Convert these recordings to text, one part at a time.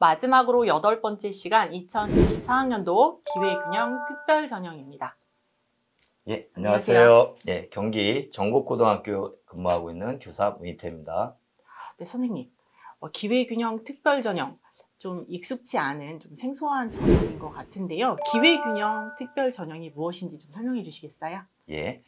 마지막으로 8번째 시간 2024학년도 기회균형 특별전형입니다. 예, 안녕하세요. 예, 경기 전국고등학교 근무하고 있는 교사 문희태입니다. 네, 선생님. 기회균형 특별전형. 좀 익숙치 않은 좀 생소한 전형인 것 같은데요. 기회균형 특별전형이 무엇인지 좀 설명해 주시겠어요? 예,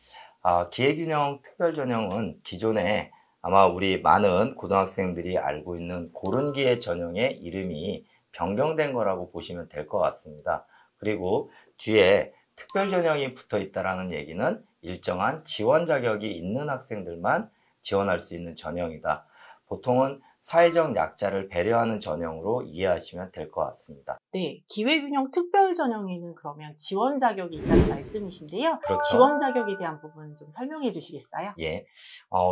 기회균형 특별전형은 기존에 아마 우리 많은 고등학생들이 알고 있는 고른기회 전형의 이름이 변경된 거라고 보시면 될 것 같습니다. 그리고 뒤에 특별전형이 붙어 있다는 얘기는 일정한 지원 자격이 있는 학생들만 지원할 수 있는 전형이다. 보통은 사회적 약자를 배려하는 전형으로 이해하시면 될 것 같습니다. 네, 기회균형 특별전형에는 그러면 지원 자격이 있다는 말씀이신데요. 그렇죠. 지원 자격에 대한 부분 좀 설명해 주시겠어요? 예,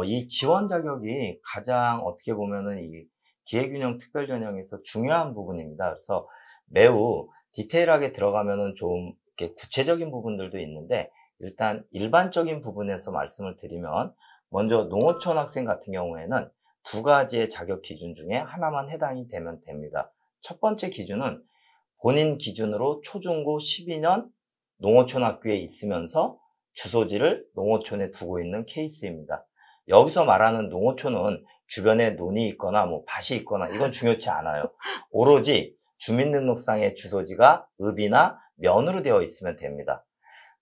이 지원 자격이 가장 어떻게 보면은 이 기회균형 특별전형에서 중요한 부분입니다. 그래서 매우 디테일하게 들어가면은 좀 이렇게 구체적인 부분들도 있는데 일단 일반적인 부분에서 말씀을 드리면 먼저 농어촌 학생 같은 경우에는 두 가지의 자격 기준 중에 하나만 해당이 되면 됩니다. 첫 번째 기준은 본인 기준으로 초중고 12년 농어촌 학교에 있으면서 주소지를 농어촌에 두고 있는 케이스입니다. 여기서 말하는 농어촌은 주변에 논이 있거나 뭐 밭이 있거나 이건 중요치 않아요. 오로지 주민등록상의 주소지가 읍이나 면으로 되어 있으면 됩니다.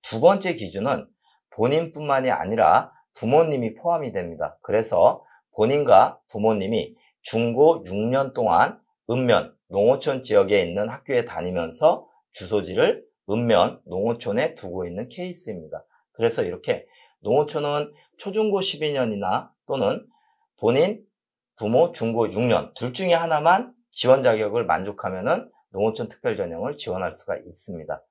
두 번째 기준은 본인뿐만이 아니라 부모님이 포함이 됩니다. 그래서 본인과 부모님이 중고 6년 동안 읍면, 농어촌 지역에 있는 학교에 다니면서 주소지를 읍면, 농어촌에 두고 있는 케이스입니다. 그래서 이렇게 농어촌은 초중고 12년이나 또는 본인, 부모, 중고 6년 둘 중에 하나만 지원 자격을 만족하면은 농어촌 특별전형을 지원할 수가 있습니다.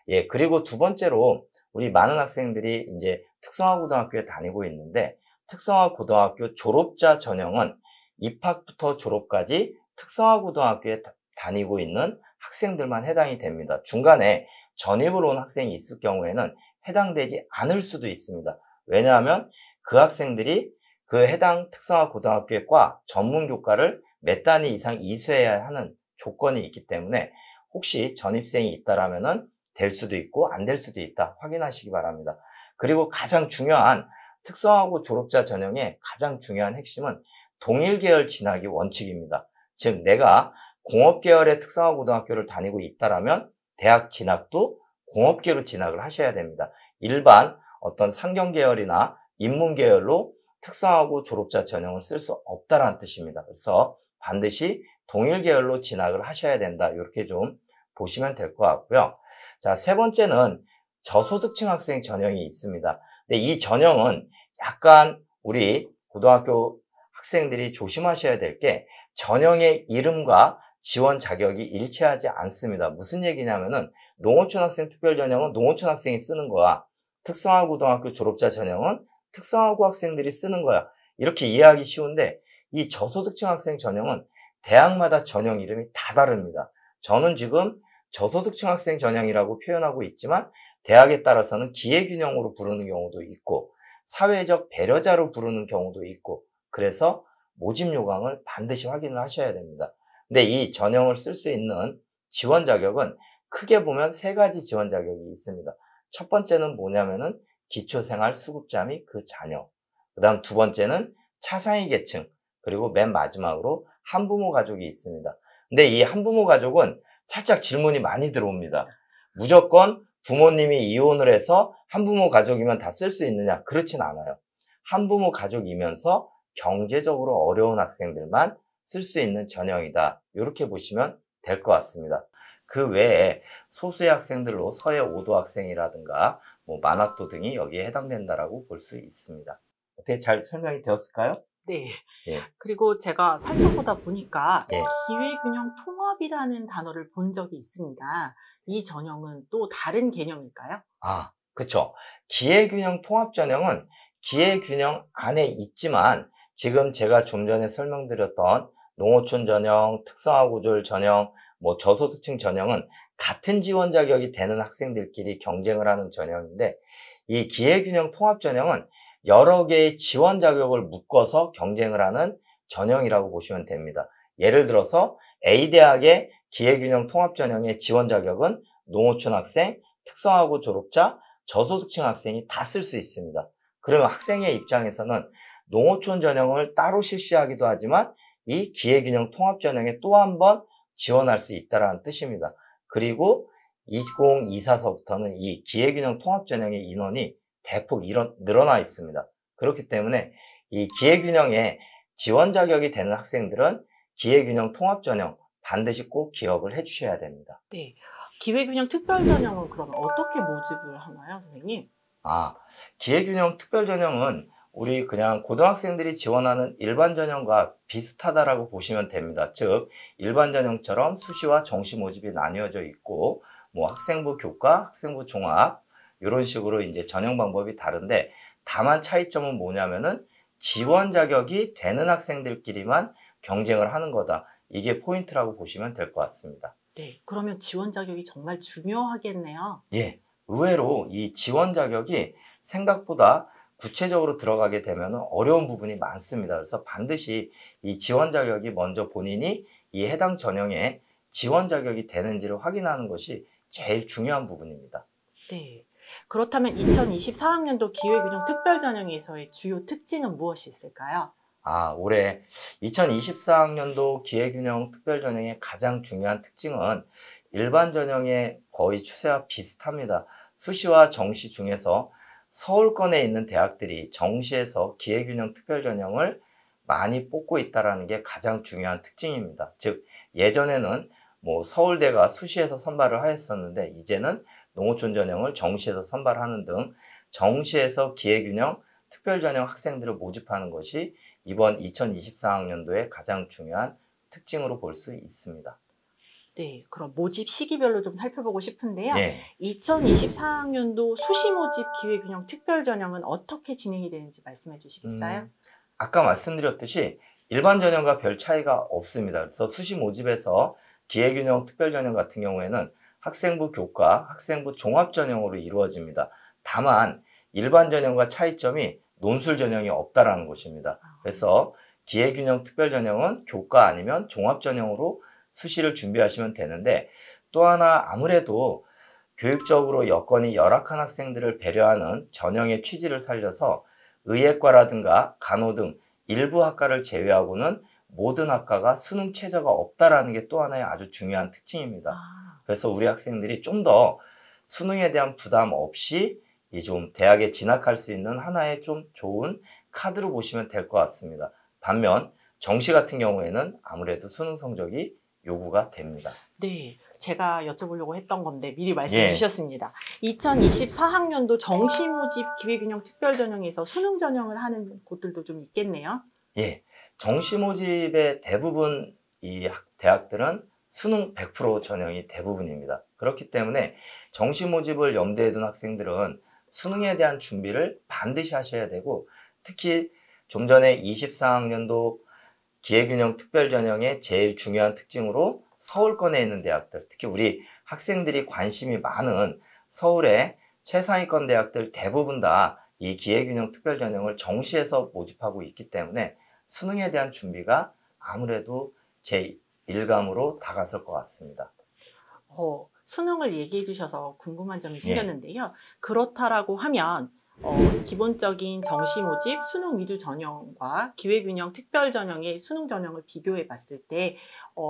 예, 그리고 두 번째로 우리 많은 학생들이 이제 특성화고등학교에 다니고 있는데 특성화고등학교 졸업자 전형은 입학부터 졸업까지 특성화고등학교에 다니고 있는 학생들만 해당이 됩니다. 중간에 전입을 온 학생이 있을 경우에는 해당되지 않을 수도 있습니다. 왜냐하면 그 학생들이 그 해당 특성화고등학교의 과 전문교과를 몇 단위 이상 이수해야 하는 조건이 있기 때문에 혹시 전입생이 있다라면은 될 수도 있고 안 될 수도 있다 확인하시기 바랍니다. 그리고 가장 중요한 특성화고 졸업자 전형의 가장 중요한 핵심은 동일계열 진학이 원칙입니다. 즉 내가 공업계열의 특성화고등학교를 다니고 있다라면 대학 진학도 공업계로 진학을 하셔야 됩니다. 일반 어떤 상경계열이나 인문계열로 특성화고 졸업자 전형을 쓸 수 없다는 뜻입니다. 그래서 반드시 동일계열로 진학을 하셔야 된다. 이렇게 좀 보시면 될 것 같고요. 자, 세 번째는 저소득층 학생 전형이 있습니다. 근데 이 전형은 약간 우리 고등학교 학생들이 조심하셔야 될 게 전형의 이름과 지원 자격이 일치하지 않습니다. 무슨 얘기냐면은 농어촌 학생 특별전형은 농어촌 학생이 쓰는 거야. 특성화고등학교 졸업자 전형은 특성화고 학생들이 쓰는 거야. 이렇게 이해하기 쉬운데 이 저소득층 학생 전형은 대학마다 전형 이름이 다 다릅니다. 저는 지금 저소득층 학생 전형이라고 표현하고 있지만 대학에 따라서는 기회균형으로 부르는 경우도 있고 사회적 배려자로 부르는 경우도 있고 그래서 모집 요강을 반드시 확인을 하셔야 됩니다. 근데 이 전형을 쓸 수 있는 지원 자격은 크게 보면 세 가지 지원 자격이 있습니다. 첫 번째는 뭐냐면은 기초생활수급자 및 그 자녀, 그 다음 두 번째는 차상위 계층, 그리고 맨 마지막으로 한부모 가족이 있습니다. 근데 이 한부모 가족은 살짝 질문이 많이 들어옵니다. 무조건 부모님이 이혼을 해서 한부모 가족이면 다 쓸 수 있느냐? 그렇진 않아요. 한부모 가족이면서 경제적으로 어려운 학생들만 쓸 수 있는 전형이다. 이렇게 보시면 될 것 같습니다. 그 외에 소수의 학생들로 서예 5도 학생이라든가 뭐 만학도 등이 여기에 해당된다라고 볼 수 있습니다. 어떻게 잘 설명이 되었을까요? 네. 예. 그리고 제가 살펴보다 보니까 예. 기회균형 통합이라는 단어를 본 적이 있습니다. 이 전형은 또 다른 개념일까요? 그렇죠. 기회균형 통합전형은 기회균형 안에 있지만 지금 제가 좀 전에 설명드렸던 농어촌 전형, 특성화고졸 전형, 뭐 저소득층 전형은 같은 지원 자격이 되는 학생들끼리 경쟁을 하는 전형인데 이 기회균형 통합전형은 여러 개의 지원 자격을 묶어서 경쟁을 하는 전형이라고 보시면 됩니다. 예를 들어서 A대학의 기회균형 통합전형의 지원 자격은 농어촌 학생, 특성화고 졸업자, 저소득층 학생이 다 쓸 수 있습니다. 그러면 학생의 입장에서는 농어촌 전형을 따로 실시하기도 하지만 이 기회균형 통합전형에 또 한 번 지원할 수 있다는 뜻입니다. 그리고 2024서부터는 이 기회균형 통합전형의 인원이 대폭 늘어나 있습니다. 그렇기 때문에 이 기회균형에 지원 자격이 되는 학생들은 기회균형 통합전형 반드시 꼭 기억을 해주셔야 됩니다. 네. 기회균형 특별전형은 그러면 어떻게 모집을 하나요, 선생님? 기회균형 특별전형은 우리 그냥 고등학생들이 지원하는 일반 전형과 비슷하다라고 보시면 됩니다. 즉 일반 전형처럼 수시와 정시 모집이 나뉘어져 있고 뭐 학생부 교과, 학생부 종합 이런 식으로 이제 전형 방법이 다른데 다만 차이점은 뭐냐면은 지원 자격이 되는 학생들끼리만 경쟁을 하는 거다. 이게 포인트라고 보시면 될 것 같습니다. 네, 그러면 지원 자격이 정말 중요하겠네요. 예, 의외로 이 지원 자격이 생각보다 구체적으로 들어가게 되면 어려운 부분이 많습니다. 그래서 반드시 이 지원 자격이 먼저 본인이 이 해당 전형에 지원 자격이 되는지를 확인하는 것이 제일 중요한 부분입니다. 네. 그렇다면 2024학년도 기회균형 특별전형에서의 주요 특징은 무엇이 있을까요? 올해 2024학년도 기회균형 특별전형의 가장 중요한 특징은 일반 전형의 거의 추세와 비슷합니다. 수시와 정시 중에서 서울권에 있는 대학들이 정시에서 기회균형 특별전형을 많이 뽑고 있다는 게 가장 중요한 특징입니다. 즉 예전에는 뭐 서울대가 수시에서 선발을 하였었는데 이제는 농어촌 전형을 정시에서 선발하는 등 정시에서 기회균형 특별전형 학생들을 모집하는 것이 이번 2024학년도의 가장 중요한 특징으로 볼 수 있습니다. 네, 그럼 모집 시기별로 좀 살펴보고 싶은데요. 네. 2024학년도 수시 모집 기회균형 특별전형은 어떻게 진행이 되는지 말씀해 주시겠어요? 아까 말씀드렸듯이 일반 전형과 별 차이가 없습니다. 그래서 수시 모집에서 기회균형 특별전형 같은 경우에는 학생부 교과, 학생부 종합전형으로 이루어집니다. 다만 일반 전형과 차이점이 논술 전형이 없다라는 것입니다. 그래서 기회균형 특별전형은 교과 아니면 종합전형으로 수시를 준비하시면 되는데 또 하나 아무래도 교육적으로 여건이 열악한 학생들을 배려하는 전형의 취지를 살려서 의예과라든가 간호 등 일부 학과를 제외하고는 모든 학과가 수능 최저가 없다라는 게 또 하나의 아주 중요한 특징입니다. 그래서 우리 학생들이 좀 더 수능에 대한 부담 없이 좀 대학에 진학할 수 있는 하나의 좀 좋은 카드로 보시면 될 것 같습니다. 반면 정시 같은 경우에는 아무래도 수능 성적이 요구가 됩니다. 네, 제가 여쭤보려고 했던 건데 미리 말씀해 주셨습니다. 2024학년도 정시 모집 기회균형 특별전형에서 수능 전형을 하는 곳들도 좀 있겠네요. 예, 정시 모집의 대부분 이 대학들은 수능 100% 전형이 대부분입니다. 그렇기 때문에 정시 모집을 염두에 둔 학생들은 수능에 대한 준비를 반드시 하셔야 되고 특히 좀 전에 24학년도 기회균형 특별전형의 제일 중요한 특징으로 서울권에 있는 대학들, 특히 우리 학생들이 관심이 많은 서울의 최상위권 대학들 대부분 다 이 기회균형 특별전형을 정시에서 모집하고 있기 때문에 수능에 대한 준비가 아무래도 제 1감으로 다가설 것 같습니다. 수능을 얘기해 주셔서 궁금한 점이 생겼는데요. 그렇다라고 하면 기본적인 정시 모집 수능 위주 전형과 기회균형 특별 전형의 수능 전형을 비교해 봤을 때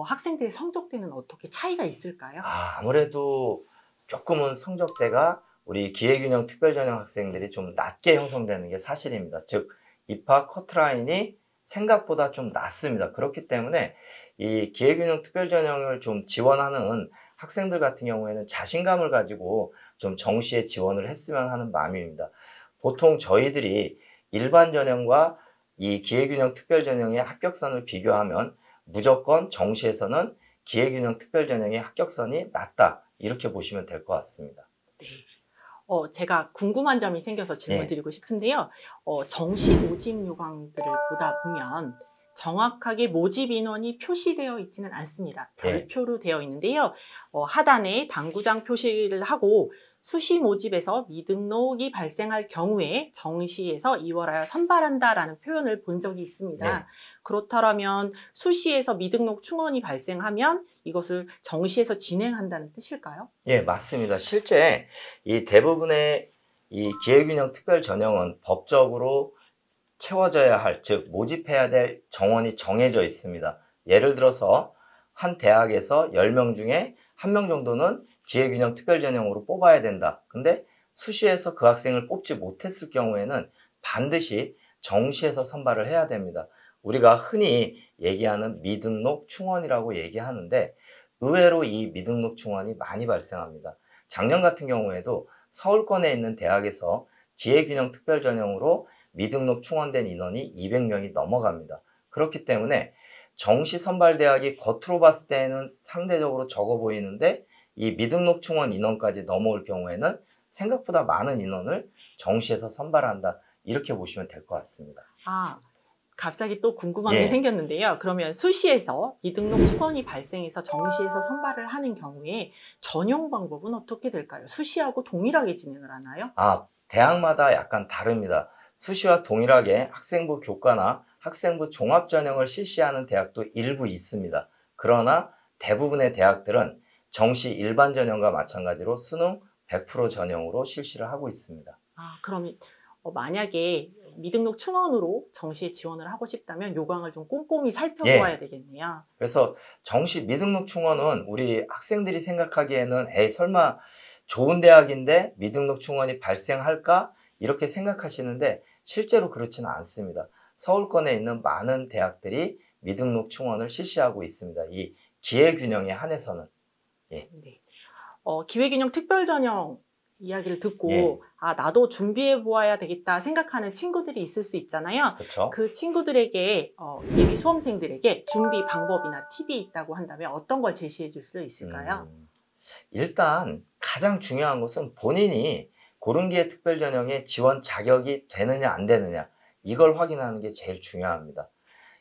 학생들의 성적대는 어떻게 차이가 있을까요? 아무래도 조금은 성적대가 우리 기회균형 특별 전형 학생들이 좀 낮게 형성되는 게 사실입니다. 즉 입학 커트라인이 생각보다 좀 낮습니다. 그렇기 때문에 이 기회균형 특별 전형을 좀 지원하는 학생들 같은 경우에는 자신감을 가지고 좀 정시에 지원을 했으면 하는 마음입니다. 보통 저희들이 일반 전형과 이 기회균형 특별 전형의 합격선을 비교하면 무조건 정시에서는 기회균형 특별 전형의 합격선이 낮다 이렇게 보시면 될 것 같습니다. 네. 제가 궁금한 점이 생겨서 질문 드리고 싶은데요. 정시 모집 요강들을 보다 보면 정확하게 모집 인원이 표시되어 있지는 않습니다. 별표로 되어 있는데요. 하단에 당구장 표시를 하고 수시 모집에서 미등록이 발생할 경우에 정시에서 2월하여 선발한다라는 표현을 본 적이 있습니다. 네. 그렇다면 수시에서 미등록 충원이 발생하면 이것을 정시에서 진행한다는 뜻일까요? 예, 맞습니다. 실제 이 대부분의 이 기회균형 특별 전형은 법적으로 채워져야 할, 즉 모집해야 될 정원이 정해져 있습니다. 예를 들어서 한 대학에서 10명 중에 1명 정도는 기회균형 특별 전형으로 뽑아야 된다. 근데 수시에서 그 학생을 뽑지 못했을 경우에는 반드시 정시에서 선발을 해야 됩니다. 우리가 흔히 얘기하는 미등록 충원이라고 얘기하는데 의외로 이 미등록 충원이 많이 발생합니다. 작년 같은 경우에도 서울권에 있는 대학에서 기회균형 특별 전형으로 미등록 충원된 인원이 200명이 넘어갑니다. 그렇기 때문에 정시 선발 대학이 겉으로 봤을 때는 상대적으로 적어 보이는데 이 미등록 충원 인원까지 넘어올 경우에는 생각보다 많은 인원을 정시에서 선발한다. 이렇게 보시면 될 것 같습니다. 갑자기 또 궁금한 예. 게 생겼는데요. 그러면 수시에서 미등록 충원이 발생해서 정시에서 선발을 하는 경우에 전형 방법은 어떻게 될까요? 수시하고 동일하게 진행을 하나요? 대학마다 약간 다릅니다. 수시와 동일하게 학생부 교과나 학생부 종합전형을 실시하는 대학도 일부 있습니다. 그러나 대부분의 대학들은 정시 일반 전형과 마찬가지로 수능 100% 전형으로 실시를 하고 있습니다. 그럼 만약에 미등록 충원으로 정시에 지원을 하고 싶다면 요강을 좀 꼼꼼히 살펴보아야 되겠네요. 그래서 정시 미등록 충원은 우리 학생들이 생각하기에는 설마 좋은 대학인데 미등록 충원이 발생할까? 이렇게 생각하시는데 실제로 그렇지는 않습니다. 서울권에 있는 많은 대학들이 미등록 충원을 실시하고 있습니다. 이 기회균형에 한해서는. 네. 기회균형 특별전형 이야기를 듣고 예. 나도 준비해 보아야 되겠다 생각하는 친구들이 있을 수 있잖아요. 그렇죠. 그 친구들에게 예비 수험생들에게 준비 방법이나 팁이 있다고 한다면 어떤 걸 제시해 줄 수 있을까요? 일단 가장 중요한 것은 본인이 고른기회 특별전형에 지원 자격이 되느냐 안 되느냐 이걸 확인하는 게 제일 중요합니다.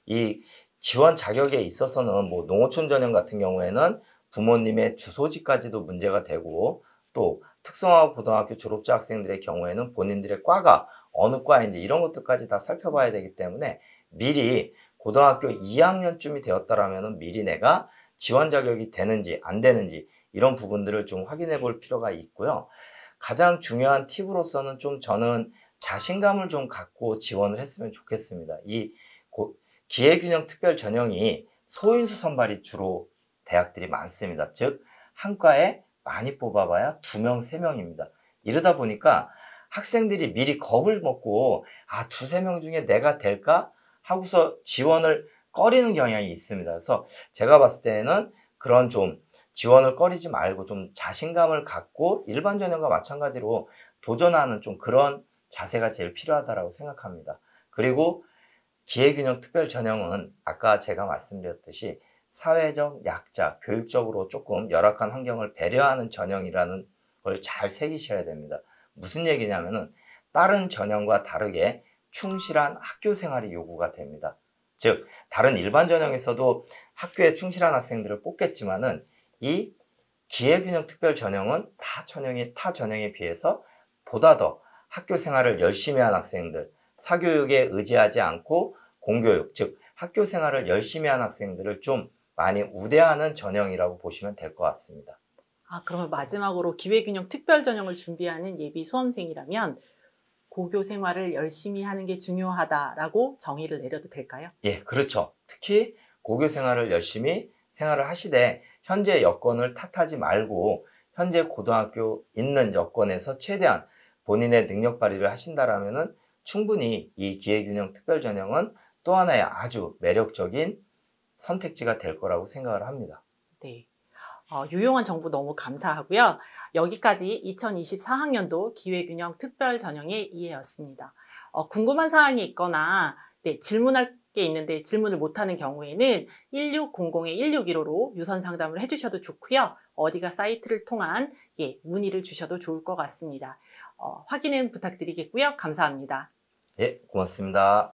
이 지원 자격에 있어서는 뭐 농어촌 전형 같은 경우에는 부모님의 주소지까지도 문제가 되고 또 특성화 고등학교 졸업자 학생들의 경우에는 본인들의 과가 어느 과인지 이런 것들까지 다 살펴봐야 되기 때문에 미리 고등학교 2학년쯤이 되었다라면 미리 내가 지원 자격이 되는지 안 되는지 이런 부분들을 좀 확인해 볼 필요가 있고요. 가장 중요한 팁으로서는 좀 저는 자신감을 좀 갖고 지원을 했으면 좋겠습니다. 이 기회균형 특별 전형이 소인수 선발이 주로 대학들이 많습니다. 즉 한 과에 많이 뽑아봐야 2명, 3명입니다. 이러다 보니까 학생들이 미리 겁을 먹고 두세 명 중에 내가 될까? 하고서 지원을 꺼리는 경향이 있습니다. 그래서 제가 봤을 때는 그런 좀 지원을 꺼리지 말고 좀 자신감을 갖고 일반 전형과 마찬가지로 도전하는 좀 그런 자세가 제일 필요하다고 생각합니다. 그리고 기회균형 특별 전형은 아까 제가 말씀드렸듯이 사회적 약자, 교육적으로 조금 열악한 환경을 배려하는 전형이라는 걸 잘 새기셔야 됩니다. 무슨 얘기냐면은 다른 전형과 다르게 충실한 학교 생활이 요구가 됩니다. 즉 다른 일반 전형에서도 학교에 충실한 학생들을 뽑겠지만은 이 기회균형 특별 전형은 타 전형에 비해서 보다 더 학교 생활을 열심히 한 학생들, 사교육에 의지하지 않고 공교육, 즉 학교 생활을 열심히 한 학생들을 좀 많이 우대하는 전형이라고 보시면 될 것 같습니다. 그러면 마지막으로 기회균형 특별 전형을 준비하는 예비 수험생이라면 고교 생활을 열심히 하는 게 중요하다라고 정의를 내려도 될까요? 예, 그렇죠. 특히 고교 생활을 열심히 생활을 하시되 현재 여건을 탓하지 말고 현재 고등학교 있는 여건에서 최대한 본인의 능력 발휘를 하신다라면은 충분히 이 기회균형 특별 전형은 또 하나의 아주 매력적인 선택지가 될 거라고 생각을 합니다. 네. 유용한 정보 너무 감사하고요. 여기까지 2024학년도 기회균형 특별 전형의 이해였습니다. 궁금한 사항이 있거나 질문할 게 있는데 질문을 못하는 경우에는 1600-1615로 유선 상담을 해주셔도 좋고요. 어디가 사이트를 통한 문의를 주셔도 좋을 것 같습니다. 확인은 부탁드리겠고요. 감사합니다. 예, 고맙습니다.